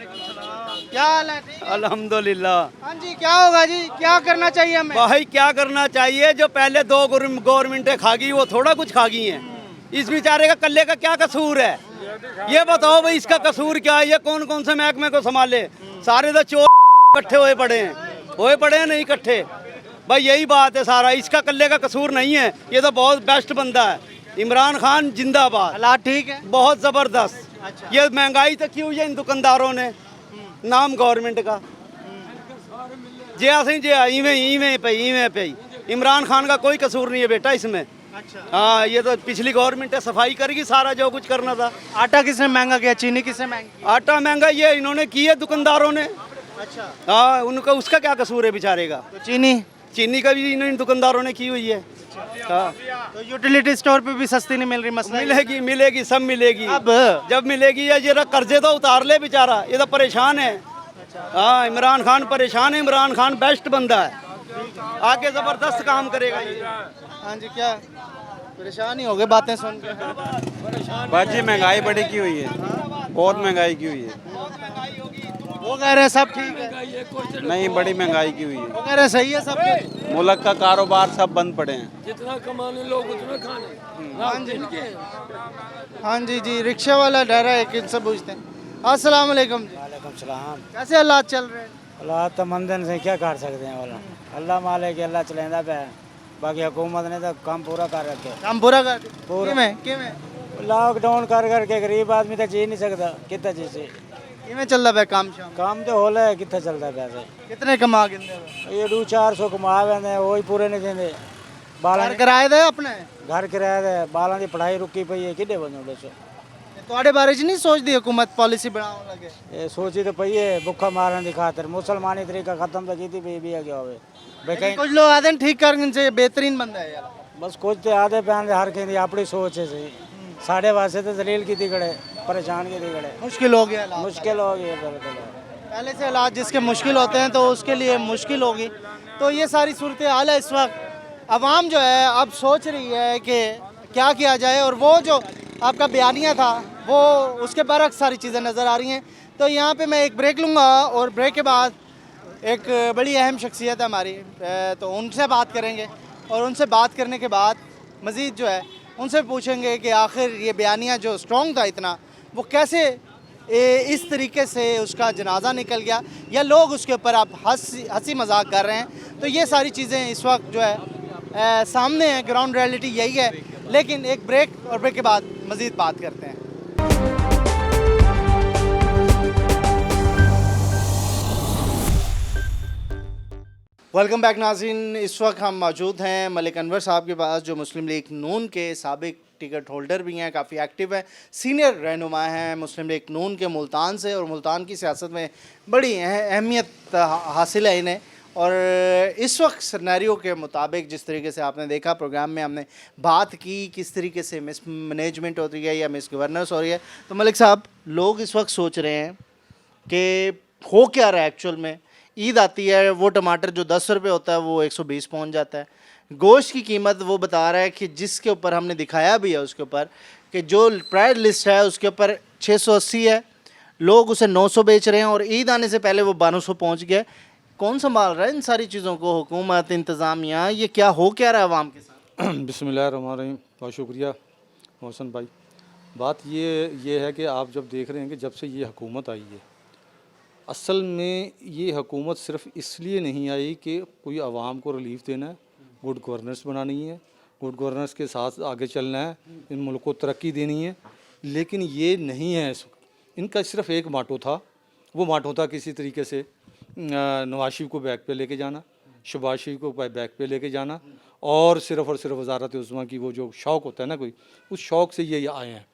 क्या हाल है। अल्हम्दुलिल्लाह। हाँ जी, क्या होगा जी, क्या करना चाहिए हमें। भाई क्या करना चाहिए, जो पहले 2 गवर्नमेंटें खा गई वो थोड़ा कुछ खा गई हैं। इस बेचारे का कल्ले का क्या कसूर है, ये बताओ भाई। इसका कसूर क्या है, ये कौन कौन से महकमे को संभाले। सारे तो चोर इकट्ठे हुए पड़े हैं नहीं इकट्ठे। भाई यही बात है सारा, इसका कल्ले का कसूर नहीं है। ये तो बहुत बेस्ट बंदा है, इमरान खान जिंदाबाद। हालात ठीक है, बहुत ज़बरदस्त। अच्छा। ये महंगाई तो की हुई है इन दुकानदारों ने, नाम गवर्नमेंट का। जे असें जे इवें पे इमरान खान का कोई कसूर नहीं है बेटा इसमें। अच्छा, हाँ, ये तो पिछली गवर्नमेंट है, सफाई करेगी सारा जो कुछ करना था। आटा किसने महंगा किया, चीनी किसने महंगी? आटा महंगा ये इन्होंने की है दुकानदारों ने। अच्छा, हाँ, उनका उसका क्या कसूर है बेचारे का? तो चीनी चीनी का भी इन्होंने दुकानदारों ने की हुई है। हाँ, तो यूटिलिटी स्टोर पे भी सस्ती नहीं मिल रही, मसला ये है। मिलेगी मिलेगी सब मिलेगी। अब जब मिलेगी ये जरा कर्जे तो उतार ले बेचारा, ये तो परेशान है। हाँ, इमरान खान परेशान है। इमरान खान बेस्ट बंदा है, आगे जबरदस्त काम करेगा ये। हाँ जी, क्या परेशान ही हो गए बातें सुन के? बाजी महंगाई बड़ी की हुई है, बहुत महंगाई की हुई है। वो कह रहे हैं सब ठीक है, नहीं, बड़ी महंगाई की हुई है। वो कह रहे हैं सही है सब कुछ। मुल्क का कारोबार सब बंद पड़े हैं। जितना कमाने लोग उतना खाने। हाँ जी, हाँ जी जी, रिक्शा वाला डरा है कि इनसे पूछते हैं। अस्सलाम वालेकुम जी। वालेकुम सलाम। कैसे हालात चल रहे हैं? अल्लाह तो मंदन से क्या कर सकते हैं वाला, अल्लाह मालिक अल्लाह चलेंदा पे, बाकी हुकूमत ने तो काम पूरा कर रखे। काम पूरा कर दिया? पूरा। किवें लॉकडाउन कर करके गरीब आदमी तो जी नहीं सकता, कितना जी से किवें चलदा पे काम शाम? काम तो होला है, कितना चलता पैसे। कितने कमा गिंदे? ये 200-400 कमा लेंदे, वही पूरे नहीं देंगे। घर किराए दे अपने? घर किराया दे, बालों की पढ़ाई रुकी पई है, किड्डे बनो दसो। ਤੁਹਾਡੇ ਬਾਰੇ ਚ ਨਹੀਂ ਸੋਚਦੀ हुकूमत पॉलिसी बनाने लगे? ये सोची तो पई है भुखा मारने की खातिर, मुसलमानी तरीका खत्म तो की भी भी आगे होवे भाई कहीं। कुछ लोग आते हैं ठीक करने से बेहतरीन बंदा है यार। बस कुछ तो आधे पहन हर कहीं अपनी सोच है सही, साढ़े वास्ते तो जलील की दिगड़े, परेशान की दिगड़े, मुश्किल हो गया हालात। मुश्किल हो गई बिल्कुल। पहले से हालात जिसके मुश्किल होते हैं तो उसके लिए मुश्किल होगी। तो ये सारी सूरत हाल है इस वक्त। अवाम जो है अब सोच रही है कि क्या किया जाए, और वो जो आपका बयानिया था वो उसके बरक्स सारी चीज़ें नज़र आ रही हैं। तो यहाँ पे मैं एक ब्रेक लूँगा और ब्रेक के बाद एक बड़ी अहम शख्सियत है हमारी, तो उनसे बात करेंगे, और उनसे बात करने के बाद मज़ीद जो है उनसे पूछेंगे कि आखिर ये बयानिया जो स्ट्रॉन्ग था इतना, वो कैसे इस तरीके से उसका जनाजा निकल गया, या लोग उसके ऊपर अब हंसी मजाक कर रहे हैं। तो ये सारी चीज़ें इस वक्त जो है सामने है, ग्राउंड रियलिटी यही है। लेकिन एक ब्रेक, और ब्रेक के बाद मज़ीद बात करते हैं। वेलकम बैक नाज़रीन, इस वक्त हम मौजूद हैं मलिक अनवर साहब के पास, जो मुस्लिम लीग नून के साबिक टिकट होल्डर भी हैं, काफ़ी एक्टिव हैं, सीनियर रहनुमा हैं मुस्लिम लीग नून के मुल्तान से, और मुल्तान की सियासत में बड़ी अहमियत हासिल है इन्हें। और इस वक्त सिनेरियो के मुताबिक जिस तरीके से आपने देखा प्रोग्राम में, हमने बात की किस तरीके से मिस मैनेजमेंट हो रही है या मिस गवर्नेंस हो रही है। तो मलिक साहब, लोग इस वक्त सोच रहे हैं कि हो क्या रहा है एक्चुअल में। ईद आती है, वो टमाटर जो 10 रुपये होता है वो 120 पहुंच जाता है। गोश्त की कीमत वो बता रहा है कि जिसके ऊपर हमने दिखाया भी है उसके ऊपर कि जो प्राइस लिस्ट है उसके ऊपर 680 है, लोग उसे 900 बेच रहे हैं, और ईद आने से पहले वो 1200 पहुंच गया। कौन संभाल रहा है इन सारी चीज़ों को? हुकूमत, इंतज़ामिया, ये क्या हो क्या रहा है आवाम के साथ? बिस्मिल्लाहिर्रहमानिर्रहीम, बहुत शुक्रिया मोहसन भाई। बात ये है कि आप जब देख रहे हैं कि जब से ये हुकूमत आई है, असल में ये हुकूमत सिर्फ इसलिए नहीं आई कि कोई आवाम को रिलीफ देना है, गुड गवर्नेंस बनानी है, गुड गवर्नेंस के साथ आगे चलना है, इन मुल्क को तरक्की देनी है, लेकिन ये नहीं है। इनका सिर्फ एक माटो था, वो माटो था किसी तरीके से नवाज शरीफ को बैक पे लेके जाना, शहबाज शरीफ को बैक पे लेके जाना, और सिर्फ वजारत उज़्मा की वो जो शौक़ होता है ना कोई, उस शौक़ से ये आए हैं।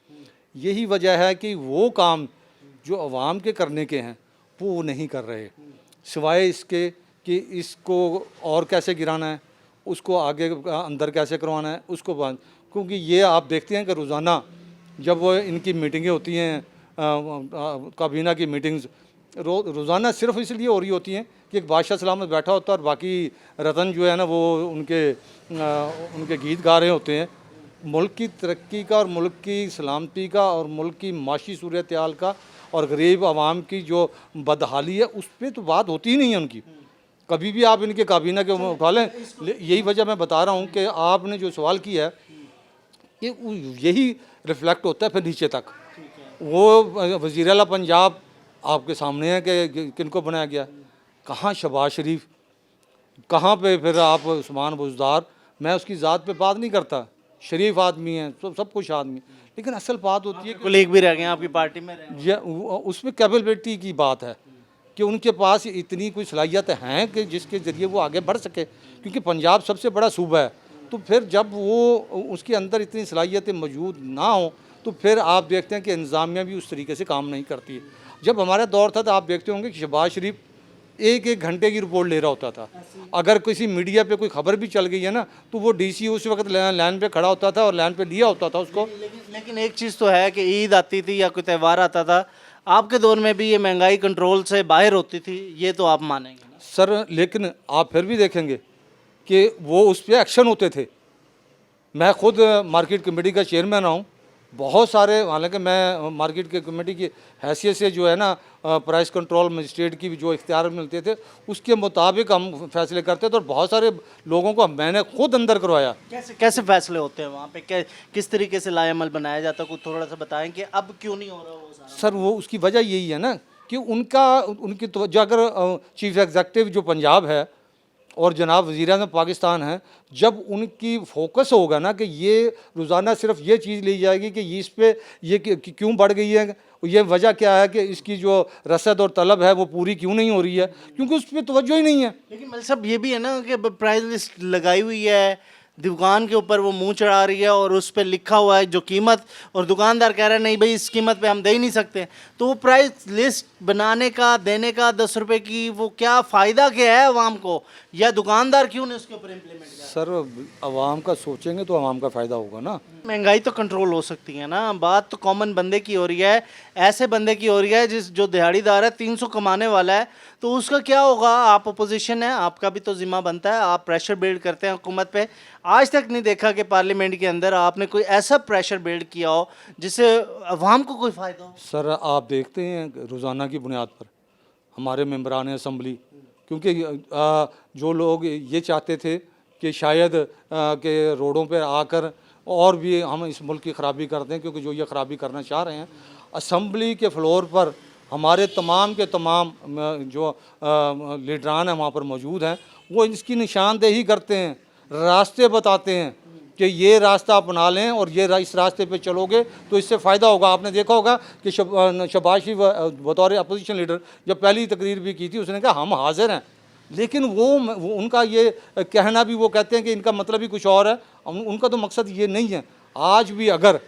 यही वजह है कि वो काम जो आवाम के करने के हैं वो नहीं कर रहे, सिवाय इसके कि इसको और कैसे गिराना है, उसको आगे अंदर कैसे करवाना है, उसको बंद। क्योंकि ये आप देखते हैं कि रोज़ाना जब वो इनकी मीटिंगें होती हैं, काबीना की मीटिंग्स रोज़ाना सिर्फ इसलिए हो रही होती हैं कि एक बादशाह सलामत बैठा होता है और बाकी रतन जो है ना वो उनके गीत गा रहे होते हैं। मुल्क की तरक्की का और मुल्क की सलामती का और मुल्क की माशी सूरत हाल का और गरीब आवाम की जो बदहाली है उस पर तो बात होती ही नहीं है उनकी। कभी भी आप इनके काबीना के उठा लें, यही वजह मैं बता रहा हूँ कि आपने जो सवाल किया है ये यही रिफ्लेक्ट होता है फिर नीचे तक। वो वज़ीर आला पंजाब आपके सामने है कि किनको बनाया गया, कहाँ शहबाज शरीफ, कहाँ पे फिर आप उस्मान बुज़दार। मैं उसकी ज़ात पे बात नहीं करता, शरीफ आदमी है, सब कुछ आदमी, लेकिन असल बात होती है कोलीग भी रह गए आपकी पार्टी में, उसमें कैपेबिलिटी की बात है कि उनके पास इतनी कोई सलाहियत हैं कि जिसके ज़रिए वो आगे बढ़ सके, क्योंकि पंजाब सबसे बड़ा सूबा है। तो फिर जब वो उसके अंदर इतनी सलाहियतें मौजूद ना हो तो फिर आप देखते हैं कि इंतज़ामिया भी उस तरीके से काम नहीं करती है। जब हमारा दौर था तो आप देखते होंगे कि शहबाज शरीफ एक एक घंटे की रिपोर्ट ले रहा होता था। अगर किसी मीडिया पे कोई खबर भी चल गई है ना तो वो डीसी उस वक्त लाइन पे खड़ा होता था और लाइन पे लिया होता था उसको। लेकिन एक चीज़ तो है कि ईद आती थी या कोई त्यौहार आता था, आपके दौर में भी ये महंगाई कंट्रोल से बाहर होती थी, ये तो आप मानेंगे ना? सर लेकिन आप फिर भी देखेंगे कि वो उस पर एक्शन होते थे। मैं खुद मार्केट कमेटी का चेयरमैन रहा हूँ। बहुत सारे, हालांकि मैं मार्केट के कमेटी की हैसियत से जो है ना प्राइस कंट्रोल मजिस्ट्रेट की जो इख्तियार मिलते थे उसके मुताबिक हम फैसले करते थे और बहुत सारे लोगों को मैंने खुद अंदर करवाया। कैसे कैसे फैसले होते हैं वहाँ पे, किस तरीके से लाएअमल बनाया जाता है, कुछ थोड़ा सा बताएं कि अब क्यों नहीं हो रहा वो सारा? सर वो उसकी वजह यही है ना कि उनकी तवज्जो, अगर चीफ एग्जेक्टिव जो पंजाब है और जनाब वज़ीर-ए-आज़म पाकिस्तान है, जब उनकी फोकस होगा ना कि ये रोज़ाना सिर्फ ये चीज़ ली जाएगी कि इस पे ये क्यों बढ़ गई है, ये वजह क्या है कि इसकी जो रसद और तलब है वो पूरी क्यों नहीं हो रही है, क्योंकि उस पर तवज्जो ही नहीं है। लेकिन मलिक साहब ये भी है ना कि प्राइस लिस्ट लगाई हुई है, दुकान के ऊपर वो मुंह चढ़ा रही है और उस पर लिखा हुआ है जो कीमत, और दुकानदार कह रहा है नहीं भाई इस कीमत पे हम दे ही नहीं सकते। तो वो प्राइस लिस्ट बनाने का, देने का 10 रुपए की, वो क्या फ़ायदा क्या है आवाम को, या दुकानदार क्यों नहीं उसके ऊपर इम्प्लीमेंट किया? सर आवाम का सोचेंगे तो आवाम का फ़ायदा होगा ना। महंगाई तो कंट्रोल हो सकती है ना, बात तो कॉमन बंदे की हो रही है, ऐसे बंदे की हो रही है जो दिहाड़ीदार है, 300 कमाने वाला है, तो उसका क्या होगा? आप अपोजिशन है, आपका भी तो जिम्मा बनता है, आप प्रेशर बिल्ड करते हैं हुकूमत पे। आज तक नहीं देखा कि पार्लियामेंट के अंदर आपने कोई ऐसा प्रेशर बिल्ड किया हो जिससे अवाम को कोई फ़ायदा हो। सर आप देखते हैं रोज़ाना की बुनियाद पर हमारे मेंबरान असम्बली, क्योंकि जो लोग ये चाहते थे कि शायद कि रोडों पर आकर और भी हम इस मुल्क की ख़राबी करते हैं, क्योंकि जो ये ख़राबी करना चाह रहे हैं, असम्बली के फ्लोर पर हमारे तमाम के तमाम जो लीडरान हैं वहाँ पर मौजूद हैं, वो इसकी निशानदेही करते हैं, रास्ते बताते हैं कि ये रास्ता अपना लें और ये इस रास्ते पे चलोगे तो इससे फ़ायदा होगा। आपने देखा होगा कि शहबाज शरीफ बतौर अपोजिशन लीडर जब पहली तकरीर भी की थी उसने कहा हम हाजिर हैं, लेकिन वो उनका ये कहना भी, वो कहते हैं कि इनका मतलब ही कुछ और है, उनका तो मकसद ये नहीं है। आज भी अगर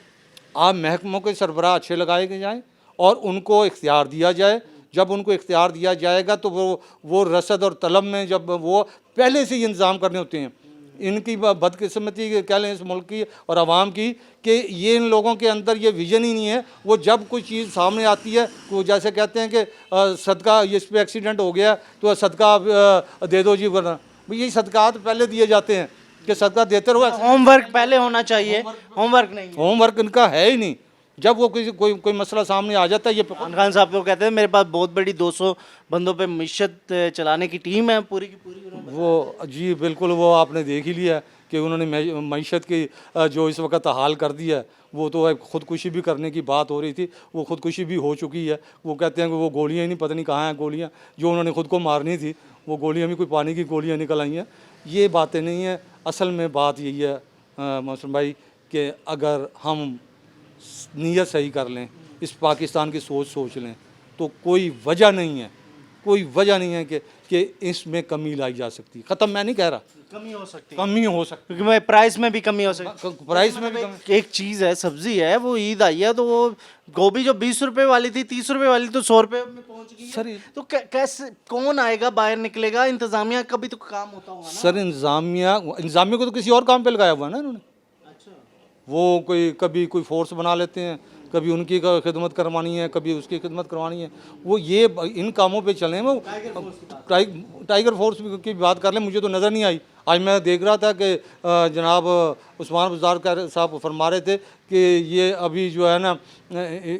आप महकमों के सरबराह अच्छे लगाए जाएँ और उनको इख्तियार दिया जाए, जब उनको इख्तियार दिया जाएगा तो वो रसद और तलब में जब वो पहले से ही इंतज़ाम करने होते हैं। इनकी बदकिस्मती कह लें इस मुल्क की और आवाम की कि ये इन लोगों के अंदर ये विजन ही नहीं है। वो जब कोई चीज़ सामने आती है, वो जैसे कहते हैं कि सदका इस पे एक्सीडेंट हो गया तो सदका दे दो जी, वरना यही सदकात पहले दिए जाते हैं कि सदका देते रहो। होमवर्क पहले होना चाहिए, होमवर्क नहीं, होमवर्क इनका है ही नहीं। जब वो कोई मसला सामने आ जाता है, ये खान साहब को कहते हैं मेरे पास बहुत बड़ी 200 बंदों पे मिशत चलाने की टीम है पूरी की पूरी। वो जी बिल्कुल, वो आपने देख ही लिया कि उन्होंने मईशत की जो इस वक्त हाल कर दिया है, वो तो ख़ुदकुशी भी करने की बात हो रही थी, वो ख़ुदकुशी भी हो चुकी है। वो कहते हैं कि वो गोलियाँ ही नहीं, पता नहीं कहाँ हैं गोलियाँ जो उन्होंने ख़ुद को मारनी थी, वो गोलियाँ भी कोई पानी की गोलियाँ निकल आई हैं। ये बातें नहीं हैं। असल में बात यही है मौसम भाई कि अगर हम नीयत सही कर लें, इस पाकिस्तान की सोच लें, तो कोई वजह नहीं है, कोई वजह नहीं है कि इसमें कमी लाई जा सकती। ख़त्म मैं नहीं कह रहा, कमी हो सकती, कमी हो सकती, क्योंकि मैं प्राइस में भी कमी हो सकती, प्राइस में भी कमी। एक चीज़ है, सब्जी है, वो ईद आई है तो वो गोभी जो 20 रुपए वाली थी 30 रुपए वाली तो 100 रुपए में पहुंच गई सर। तो कैसे कौन आएगा बाहर निकलेगा? इंतजामिया का भी तो काम होता होगा ना सर। इंतजामिया को तो किसी और काम पे लगाया हुआ है ना इन्होंने। वो कभी कोई फोर्स बना लेते हैं, कभी उनकी खिदमत करवानी है, कभी उसकी खिदमत करवानी है, वो ये इन कामों पे चले हैं। वो टाइगर फोर्स की बात कर लें, मुझे तो नज़र नहीं आई। आज मैं देख रहा था कि जनाब उस्मान बुज़दार साहब फरमा रहे थे कि ये अभी जो है ना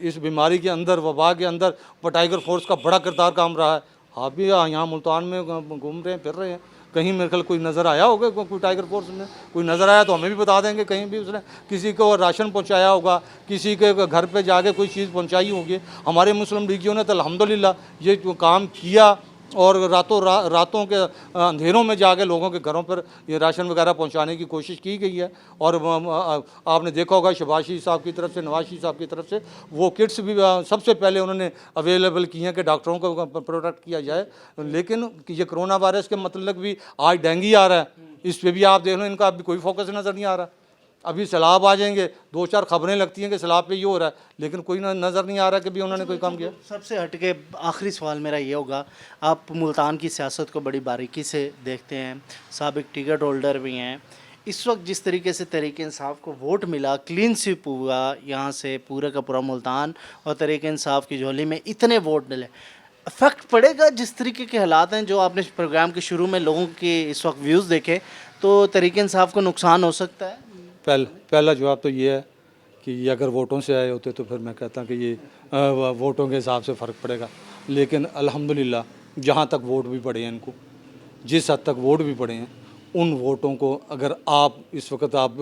इस बीमारी के अंदर, वबा के अंदर टाइगर फोर्स का बड़ा किरदार काम रहा है। आप भी यहाँ मुल्तान में घूम रहे हैं, फिर रहे हैं, कहीं मेरे ख्याल कोई नज़र आया होगा, कोई टाइगर फोर्स में कोई नज़र आया तो हमें भी बता देंगे। कहीं भी उसने किसी को राशन पहुंचाया होगा, किसी के घर पे जाके कोई चीज़ पहुंचाई होगी। हमारे मुस्लिम लीगियों ने तो अल्हम्दुलिल्लाह ये जो काम किया और रातों के अंधेरों में जाके लोगों के घरों पर ये राशन वगैरह पहुंचाने की कोशिश की गई है। और आपने देखा होगा शहबाज शरीफ साहब की तरफ से, नवाज शरीफ साहब की तरफ से वो किट्स भी सबसे पहले उन्होंने अवेलेबल की हैं कि डॉक्टरों को प्रोटेक्ट किया जाए। लेकिन ये कोरोना वायरस के मतलब भी आज डेंगू आ रहा है, इस पर भी आप देख लो, इनका अभी कोई फोकस नज़र नहीं आ रहा। अभी सैलाब आ जाएंगे, 2-4 खबरें लगती हैं कि सैलाब पे ये हो रहा है, लेकिन कोई नज़र नहीं आ रहा कि भी उन्होंने कोई काम किया। सबसे हटके आखिरी सवाल मेरा ये होगा, आप मुल्तान की सियासत को बड़ी बारीकी से देखते हैं, साबिक टिकट होल्डर भी हैं। इस वक्त जिस तरीके से तहरीक इंसाफ को वोट मिला, क्लीन स्वीप हुआ यहाँ से पूरा का पूरा मुल्तान, और तहरीक इंसाफ की झोली में इतने वोट डले, इफेक्ट पड़ेगा जिस तरीके के हालात हैं जो आपने प्रोग्राम के शुरू में लोगों के इस वक्त व्यूज़ देखे, तो तहरीक इंसाफ को नुकसान हो सकता है? पहला जवाब तो ये है कि ये अगर वोटों से आए होते तो फिर मैं कहता कि ये वोटों के हिसाब से फ़र्क पड़ेगा। लेकिन अल्हम्दुलिल्लाह जहाँ तक वोट भी पड़े हैं इनको, जिस हद तक वोट भी पड़े हैं, उन वोटों को अगर आप इस वक्त आप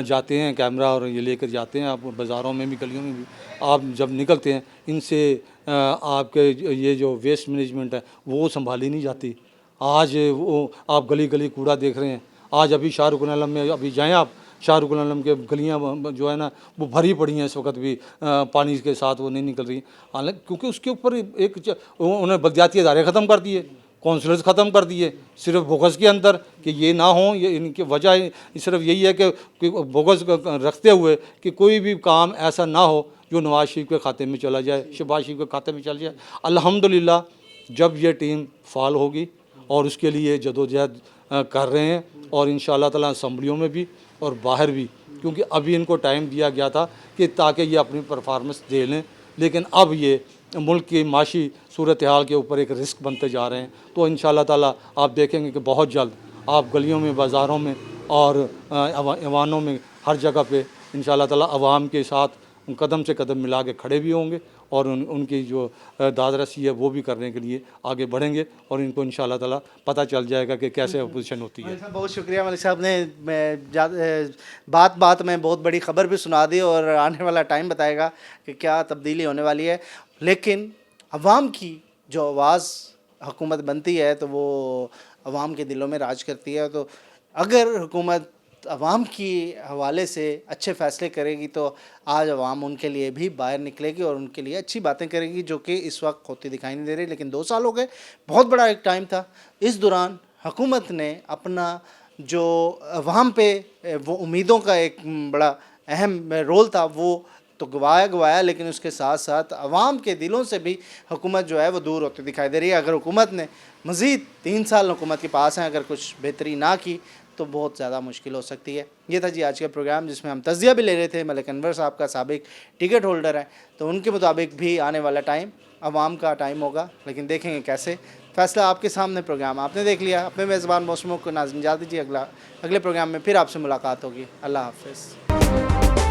जाते हैं कैमरा और ये लेकर जाते हैं, आप बाज़ारों में भी गलियों में भी आप जब निकलते हैं, इनसे आपके ये जो वेस्ट मैनेजमेंट है वो संभाली नहीं जाती। आज वो आप गली गली कूड़ा देख रहे हैं। आज अभी शाहरुख आलम में अभी जाएँ आप, शाहरुख आलम के गलियां जो है ना वो भरी पड़ी हैं इस वक्त भी, पानी के साथ वो नहीं निकल रही। हालांकि क्योंकि उसके ऊपर एक उन्होंने बलदियाती इदारे ख़त्म कर दिए, कौंसलर्स ख़त्म कर दिए, सिर्फ बोगस के अंदर कि ये ना हो, ये इनकी वजह सिर्फ यही है कि बोगस रखते हुए कि कोई भी काम ऐसा ना हो जो नवाज शरीफ के खाते में चला जाए, शहबाज शरीफ के खाते में चला जाए। अल्हम्दुलिल्लाह जब ये टीम फाल होगी और उसके लिए जदोजहद कर रहे हैं, और इंशाअल्लाह ताला असम्बलियों में भी और बाहर भी, क्योंकि अभी इनको टाइम दिया गया था कि ताकि ये अपनी परफॉर्मेंस दे लें, लेकिन अब ये मुल्क की माशी सूरत हाल के ऊपर एक रिस्क बनते जा रहे हैं। तो इंशाअल्लाह ताला आप देखेंगे कि बहुत जल्द आप गलियों में, बाज़ारों में और ऐवानों में हर जगह पे इंशाअल्लाह ताला अवाम के साथ कदम से कदम मिला के खड़े भी होंगे, और उनकी जो दादरसी है वो भी करने के लिए आगे बढ़ेंगे, और इनको इंशाअल्लाह ताला पता चल जाएगा कि कैसे अपोजिशन होती है। बहुत शुक्रिया मलिक साहब ने बात में बहुत बड़ी ख़बर भी सुना दी, और आने वाला टाइम बताएगा कि क्या तब्दीली होने वाली है। लेकिन अवाम की जो आवाज़ हुकूमत बनती है तो वो अवाम के दिलों में राज करती है। तो अगर हुकूमत अवाम की हवाले से अच्छे फ़ैसले करेगी तो आज अवाम उनके लिए भी बाहर निकलेगी और उनके लिए अच्छी बातें करेगी, जो कि इस वक्त होती दिखाई नहीं दे रही। लेकिन 2 साल हो गए, बहुत बड़ा एक टाइम था। इस दौरान हुकूमत ने अपना जो अवाम पे वो उम्मीदों का एक बड़ा अहम रोल था वो तो गवाया, लेकिन उसके साथ साथ अवाम के दिलों से भी हुकूमत जो है वो दूर होती दिखाई दे रही है। अगर हुकूमत ने मज़ीद 3 साल हुकूमत के पास हैं, अगर कुछ बेहतरी ना की तो बहुत ज़्यादा मुश्किल हो सकती है। ये था जी आज का प्रोग्राम, जिसमें हम तज़िया भी ले रहे थे मलिक अनवर साहब का, साबिक टिकट होल्डर है, तो उनके मुताबिक भी आने वाला टाइम अवाम का टाइम होगा, लेकिन देखेंगे कैसे। फ़ैसला आपके सामने, प्रोग्राम आपने देख लिया। अपने मेज़बान मौसमों को नाज़रीन इजाज़त दीजिए, अगले प्रोग्राम में फिर आपसे मुलाकात होगी। अल्लाह हाफ़िज़।